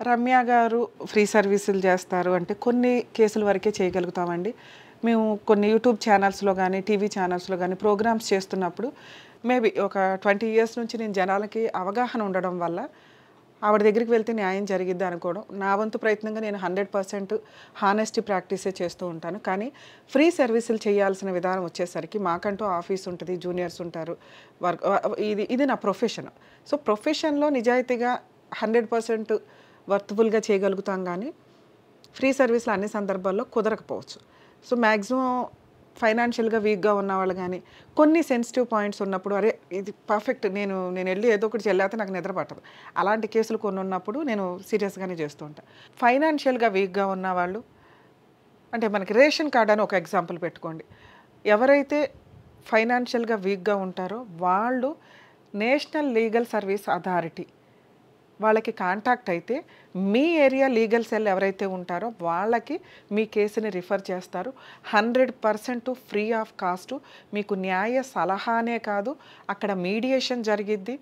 రమ్య గారు ఫ్రీ సర్వీసులు చేస్తారు అంటే కొన్ని కేసుల వరకే చేయగలుగుతామండి. మేము కొన్ని యూట్యూబ్ ఛానల్స్‌లో గానీ, టీవీ ఛానల్స్‌లో గానీ ప్రోగ్రామ్స్ చేస్తున్నప్పుడు మేబీ ఒక 20 ఇయర్స్ నుంచి నేను జనాలకి అవగాహన ఉండడం వల్ల ఆవిడ దగ్గరికి వెళ్తే న్యాయం జరిగిద్ది అనుకోవడం. నా వంతు ప్రయత్నంగా నేను 100% హానెస్టీ ప్రాక్టీసే చేస్తూ ఉంటాను. కానీ ఫ్రీ సర్వీసులు చేయాల్సిన విధానం వచ్చేసరికి మాకంటూ ఆఫీస్ ఉంటది, జూనియర్స్ ఉంటారు. వర్క్ ఇది నా ప్రొఫెషన్. సో, ప్రొఫెషన్‌లో నిజాయితీగా 100% వర్తబుల్‌గా చేయగలుగుతాం గానీ, ఫ్రీ సర్వీస్‌లు అన్ని సందర్భాల్లో కుదరకపోవచ్చు. సో, మ్యాక్సిమం ఫైనాన్షియల్‌గా వీక్‌గా ఉన్నవాళ్ళు గానీ, కొన్ని సెన్సిటివ్ పాయింట్స్ ఉన్నప్పుడు అరే! ఇది పర్ఫెక్ట్ నేనెళ్ళి ఏదో ఒకటి చెల్లాతే నాకు నిద్ర పట్టదు. అలాంటి కేసులు కొన్ని ఉన్నప్పుడు నేను సీరియస్‌గానే చేస్తూ ఉంటా. ఫైనాన్షియల్‌గా వీక్‌గా ఉన్నవాళ్ళు అంటే మనకి రేషన్ కార్డ్ అని ఒక ఎగ్జాంపుల్ పెట్టుకోండి. ఎవరైతే ఫైనాన్షియల్‌గా వీక్‌గా ఉంటారో వాళ్ళు నేషనల్ లీగల్ సర్వీస్ అథారిటీ వాళ్ళకి కాంటాక్ట్ అయితే మీ ఏరియా లీగల్ సెల్ ఎవరైతే ఉంటారో వాళ్ళకి మీ కేసుని రిఫర్ చేస్తారు. 100% ఫ్రీ ఆఫ్ కాస్ట్ మీకు న్యాయ సలహానే కాదు అక్కడ మీడియేషన్ జరిగిద్ది.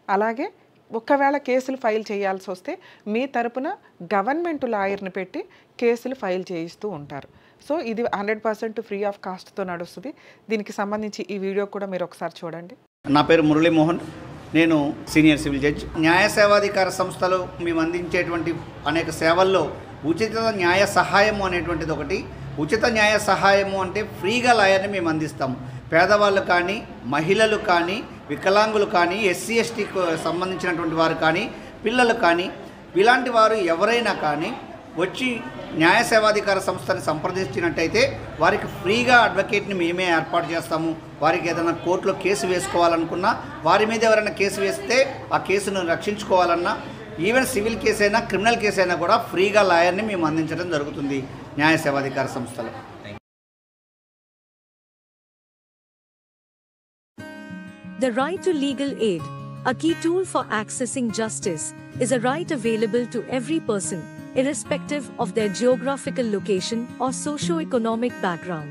అలాగే ఒకవేళ కేసులు ఫైల్ చేయాల్సి వస్తే మీ తరపున గవర్నమెంట్ లాయర్ని పెట్టి కేసులు ఫైల్ చేయిస్తూ ఉంటారు. సో, ఇది 100% ఫ్రీ ఆఫ్ కాస్ట్‌తో నడుస్తుంది. దీనికి సంబంధించి ఈ వీడియో కూడా మీరు ఒకసారి చూడండి. నా పేరు మురళీమోహన్. నేను సీనియర్ సివిల్ జడ్జ్. న్యాయ సేవాధికార సంస్థలో మేము అందించేటువంటి అనేక సేవల్లో ఉచిత న్యాయ సహాయము అనేటువంటిది ఒకటి. ఉచిత న్యాయ సహాయము అంటే ఫ్రీగా లాయర్ని మేము అందిస్తాము. పేదవాళ్ళు కానీ, మహిళలు కానీ, వికలాంగులు కానీ, ఎస్సీ ఎస్టీకి సంబంధించినటువంటి వారు కానీ, పిల్లలు కానీ, ఇలాంటి వారు ఎవరైనా కానీ వచ్చి న్యాయ సేవాధికార సంస్థని సంప్రదించినట్టయితే వారికి ఫ్రీగా అడ్వకేట్ని మేమే ఏర్పాటు చేస్తాము. వారికి ఏదైనా కోర్టులో కేసు వేసుకోవాలనుకున్నా, వారి మీద ఎవరైనా కేసు వేస్తే ఆ కేసును రక్షించుకోవాలన్నా, ఈవెన్ సివిల్ కేసు అయినా క్రిమినల్ కేసు అయినా కూడా ఫ్రీగా లాయర్ని మేము అందించడం జరుగుతుంది న్యాయ సేవాధికార సంస్థలో. The right to legal aid, a key tool for accessing justice, is a right available to every person, irrespective of their geographical location or socio-economic background.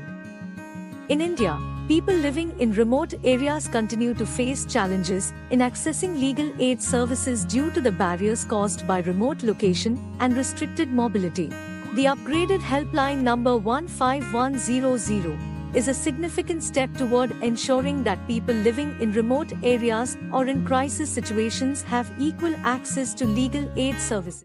In India, people living in remote areas continue to face challenges in accessing legal aid services due to the barriers caused by remote location and restricted mobility. The upgraded helpline number 15100 is a significant step toward ensuring that people living in remote areas or in crisis situations have equal access to legal aid services.